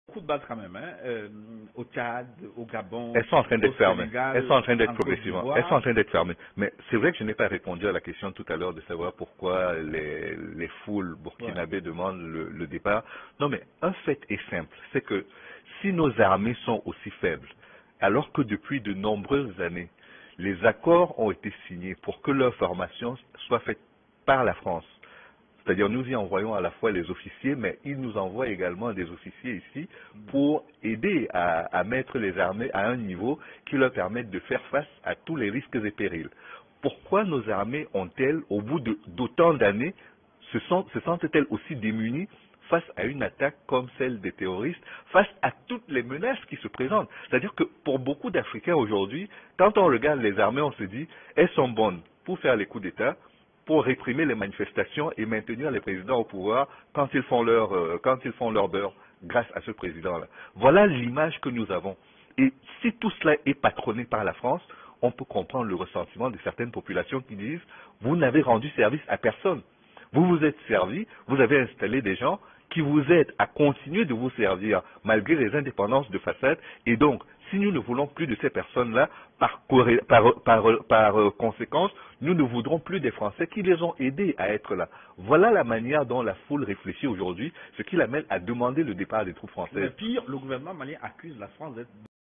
beaucoup de bases quand même, hein, au Tchad, au Gabon, Elles sont en train d'être au fermées. Sénégal, Elles sont en train d'être en Côte progressivement. Elles sont en d'Ivoire. train d'être fermées. Mais c'est vrai que je n'ai pas répondu à la question tout à l'heure de savoir pourquoi les foules Ouais. burkinabés demandent le départ. Non, mais un fait est simple, c'est que si nos armées sont aussi faibles, alors que depuis de nombreuses années, les accords ont été signés pour que leur formation soit faite par la France. C'est-à-dire nous y envoyons à la fois les officiers, mais ils nous envoient également des officiers ici pour aider à mettre les armées à un niveau qui leur permette de faire face à tous les risques et périls. Pourquoi nos armées ont-elles, au bout d'autant d'années, se sentent-elles aussi démunies face à une attaque comme celle des terroristes, face à toutes les menaces qui se présentent? C'est-à-dire que pour beaucoup d'Africains aujourd'hui, quand on regarde les armées, on se dit, elles sont bonnes pour faire les coups d'État, pour réprimer les manifestations et maintenir les présidents au pouvoir quand ils font leur beurre grâce à ce président-là. Voilà l'image que nous avons. Et si tout cela est patronné par la France, on peut comprendre le ressentiment de certaines populations qui disent « Vous n'avez rendu service à personne. Vous vous êtes servi, vous avez installé des gens qui vous aident à continuer de vous servir malgré les indépendances de façade. Et donc, si nous ne voulons plus de ces personnes-là, par conséquence, nous ne voudrons plus des Français qui les ont aidés à être là. » Voilà la manière dont la foule réfléchit aujourd'hui, ce qui l'amène à demander le départ des troupes Mais françaises. pire, le gouvernement malien accuse la France d'être